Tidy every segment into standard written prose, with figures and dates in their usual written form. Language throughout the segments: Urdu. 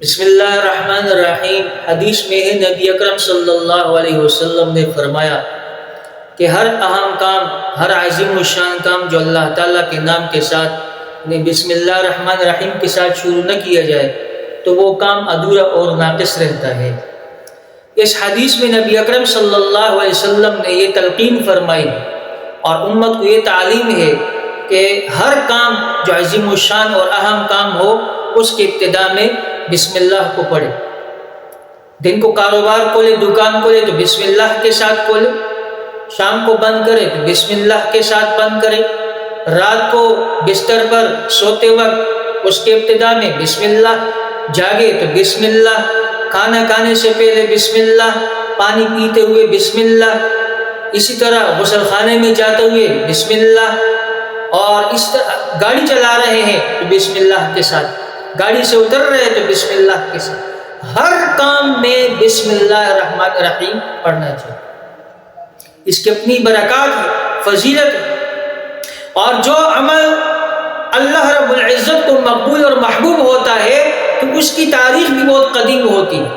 بسم اللہ الرحمن الرحیم۔ حدیث میں ہے نبی اکرم صلی اللہ علیہ وسلم نے فرمایا کہ ہر اہم کام، ہر عظیم الشان کام جو اللہ تعالیٰ کے نام کے ساتھ بسم اللہ الرحمن الرحیم کے ساتھ شروع نہ کیا جائے تو وہ کام ادھورا اور ناقص رہتا ہے۔ اس حدیث میں نبی اکرم صلی اللہ علیہ وسلم نے یہ تلقین فرمائی اور امت کو یہ تعلیم ہے کہ ہر کام جو عظیم الشان اور اہم کام ہو اس کے ابتدا میں بسم اللہ کو پڑھے۔ دن کو کاروبار کھولے، دکان کھولے تو بسم اللہ کے ساتھ کھولے، شام کو بند کرے تو بسم اللہ کے ساتھ بند کرے، رات کو بستر پر سوتے وقت اس کے ابتدا میں بسم اللہ، جاگے تو بسم اللہ، کھانا کھانے سے پہلے بسم اللہ، پانی پیتے ہوئے بسم اللہ، اسی طرح غسل خانے میں جاتے ہوئے بسم اللہ، اور اس طرح گاڑی چلا رہے ہیں تو بسم اللہ کے ساتھ، گاڑی سے اتر رہے ہیں تو بسم اللہ کے ساتھ، ہر کام میں بسم اللہ الرحمن الرحیم پڑھنا چاہیے۔ اس کی اپنی برکات ہے، فضیلت ہے، اور جو عمل اللہ رب العزت کو مقبول اور محبوب ہوتا ہے تو اس کی تاریخ بھی بہت قدیم ہوتی ہے۔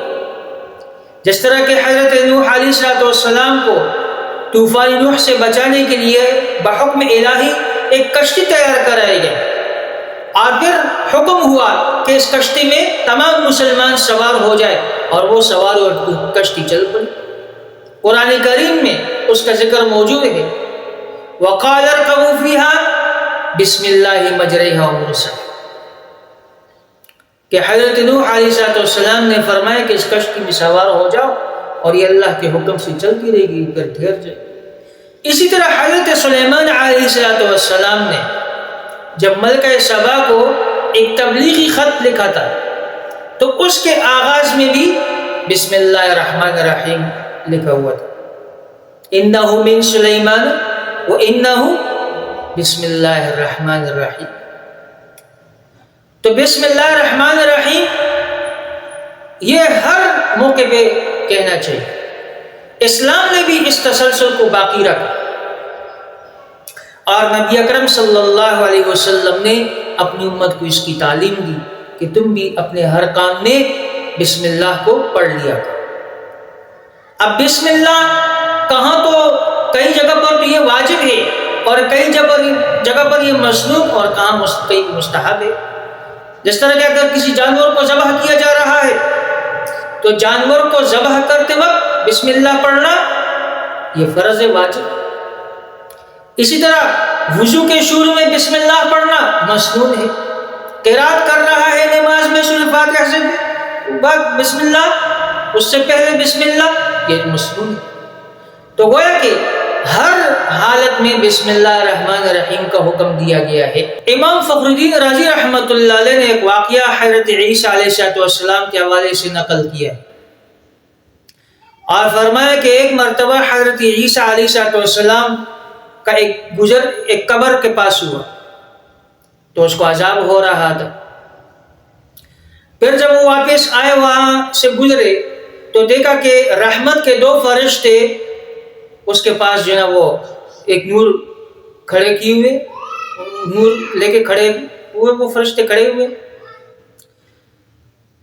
جس طرح کہ حضرت نوح علیہ السلام کو طوفان نوح سے بچانے کے لیے بحکم الہی ایک کشتی تیار کرائی گئی، اور پھر حکم ہوا کہ اس کشتی میں تمام مسلمان سوار ہو جائے، اور وہ سوار اور کشتی چل پڑی۔ قرآن کریم میں اس کا ذکر موجود ہے، وَقَالَ ارْكَبُوا فِيهَا بِسْمِ اللَّهِ مَجْرَيْهَا وَمُرْسَاهَا، کہ حضرت نوح علیہ السلام نے فرمایا کہ اس کشتی میں سوار ہو جاؤ اور یہ اللہ کے حکم سے چلتی رہے گی، پھر ٹھہر جائے۔ اسی طرح حضرت سلیمان علیہ السلام نے جب ملکہ سبا کو ایک تبلیغی خط لکھا تھا تو اس کے آغاز میں بھی بسم اللہ الرحمن الرحیم لکھا ہوا تھا، اِنَّهُ مِن سُلَيْمَانَ وَإِنَّهُ بسم اللہ الرحمن الرحیم۔ تو بسم اللہ الرحمن الرحیم یہ ہر موقع پہ کہنا چاہیے۔ اسلام نے بھی اس تسلسل کو باقی رکھا، اور نبی اکرم صلی اللہ علیہ وسلم نے اپنی امت کو اس کی تعلیم دی کہ تم بھی اپنے ہر کام میں بسم اللہ کو پڑھ لیا کرو۔ اب بسم اللہ کہاں تو کئی جگہ پر تو یہ واجب ہے اور کئی جگہ پر یہ مسنون، اور کہاں کئی مستحب ہے۔ جس طرح کہ اگر کسی جانور کو ذبح کیا جا رہا ہے تو جانور کو ذبح کرتے وقت بسم اللہ پڑھنا یہ فرض ہے، واجب۔ اسی طرح وضو کے شروع میں بسم اللہ پڑھنا مسنون ہے۔ قرات کر رہا ہے نماز میں سورہ فاتحہ سے بعد بسم اللہ، اس سے پہلے بسم اللہ، یہ مسنون ہے۔ تو گویا کہ ہر حالت میں بسم اللہ الرحمن الرحیم کا حکم دیا گیا ہے۔ امام فخر الدین رازی رحمۃ اللہ علیہ نے ایک واقعہ حضرت عیسیٰ علیہ السلام کے حوالے سے نقل کیا اور فرمایا کہ ایک مرتبہ حضرت عیسیٰ علیہ السلام کا ایک قبر کے پاس ہوا تو اس کو عذاب ہو رہا تھا۔ پھر جب وہ واپس آئے، وہاں سے گزرے تو دیکھا کہ رحمت کے 2 فرشتے اس کے پاس جو ہے وہ ایک نور کھڑے کیے ہوئے، نور لے کے کھڑے ہوئے، وہ فرشتے کھڑے ہوئے۔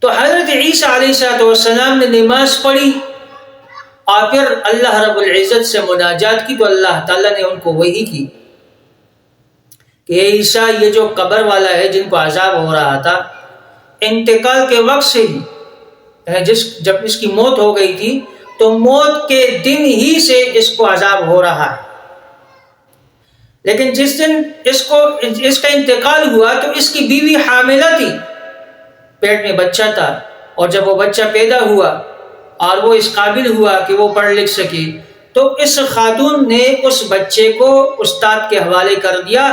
تو حضرت عیسیٰ علیہ السلام نے نماز پڑھی اور پھر اللہ رب العزت سے مناجات کی، تو اللہ تعالیٰ نے ان کو وحی کی کہ اے عیسیٰ، یہ جو قبر والا ہے جن کو عذاب ہو رہا تھا، انتقال کے وقت سے ہی جب اس کی موت ہو گئی تھی تو موت کے دن ہی سے اس کو عذاب ہو رہا ہے، لیکن جس دن اس کا انتقال ہوا تو اس کی بیوی حاملہ تھی، پیٹ میں بچہ تھا، اور جب وہ بچہ پیدا ہوا اور وہ اس قابل ہوا کہ وہ پڑھ لکھ سکے تو اس خاتون نے اس بچے کو استاد کے حوالے کر دیا،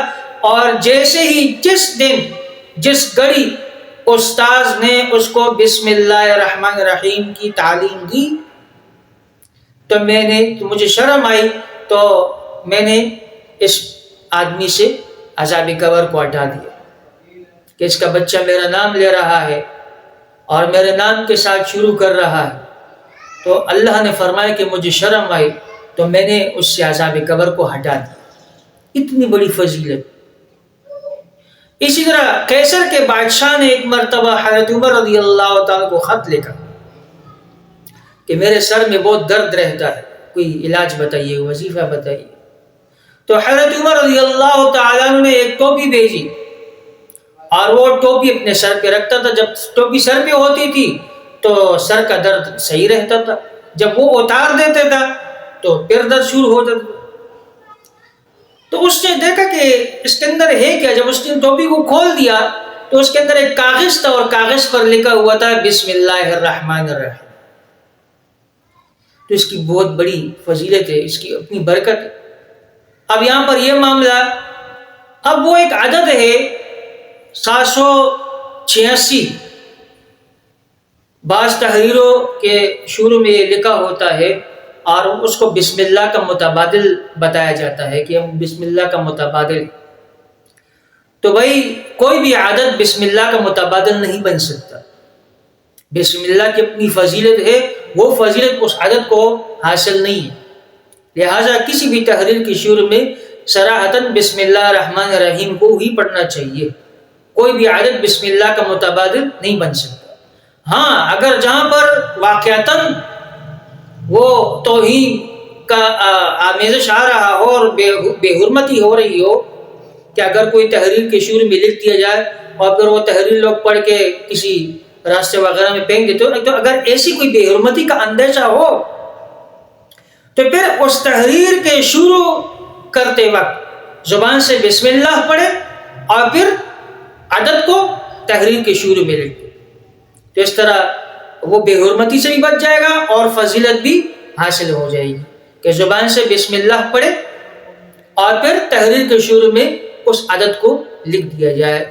اور جیسے ہی جس گھڑی استاذ نے اس کو بسم اللہ الرحمن الرحیم کی تعلیم دی تو مجھے شرم آئی، تو میں نے اس آدمی سے عذاب قبر کو ہٹا دیا کہ اس کا بچہ میرا نام لے رہا ہے اور میرے نام کے ساتھ شروع کر رہا ہے۔ تو اللہ نے فرمایا کہ مجھے شرم آئی تو میں نے اس سے عذاب قبر کو ہٹا دیا۔ اتنی بڑی فضیلت۔ اسی طرح قیصر کے بادشاہ نے ایک مرتبہ حضرت عمر رضی اللہ تعالیٰ کو خط لکھا کہ میرے سر میں بہت درد رہتا ہے، کوئی علاج بتائیے، وظیفہ بتائیے۔ تو حضرت عمر رضی اللہ تعالیٰ نے ایک ٹوپی بھیجی، اور وہ ٹوپی اپنے سر پہ رکھتا تھا۔ جب ٹوپی سر پہ ہوتی تھی تو سر کا درد صحیح رہتا تھا، جب وہ اتار دیتے تھا تو پھر درد شروع ہو جاتا۔ تو اس نے دیکھا کہ اس کے اندر ہے کیا۔ جب اس نے ٹوپی کو کھول دیا تو اس کے اندر ایک کاغذ تھا، اور کاغذ پر لکھا ہوا تھا بسم اللہ الرحمن الرحیم۔ تو اس کی بہت بڑی فضیلت ہے، اس کی اپنی برکت ہے۔ اب یہاں پر یہ معاملہ، اب وہ ایک عدد ہے 786، بعض تحریروں کے شروع میں یہ لکھا ہوتا ہے، اور اس کو بسم اللہ کا متبادل بتایا جاتا ہے کہ ہم بسم اللہ کا متبادل۔ تو بھائی کوئی بھی عدد بسم اللہ کا متبادل نہیں بن سکتا۔ بسم اللہ کی اپنی فضیلت ہے، وہ فضیلت اس عدد کو حاصل نہیں ہے، لہٰذا کسی بھی تحریر کی شروع میں صراحتاً بسم اللہ الرحمن الرحیم کو ہی پڑھنا چاہیے۔ کوئی بھی عدد بسم اللہ کا متبادل نہیں بن سکتا۔ ہاں، اگر جہاں پر واقعتاً وہ توہین کا آمیزش آ رہا ہو اور بے حرمتی ہو رہی ہو، کہ اگر کوئی تحریر کے شروع میں لکھ دیا جائے اور پھر وہ تحریر لوگ پڑھ کے کسی راستے وغیرہ میں پھینک دیتے ہو، تو اگر ایسی کوئی بے حرمتی کا اندیشہ ہو تو پھر اس تحریر کے شروع کرتے وقت زبان سے بسم اللہ پڑھے اور پھر عدد کو تحریر کے شروع میں لکھ دے۔ تو اس طرح وہ بے حرمتی سے بھی بچ جائے گا اور فضیلت بھی حاصل ہو جائے گی کہ زبان سے بسم اللہ پڑھے اور پھر تحریر کے شروع میں اس عدد کو لکھ دیا جائے۔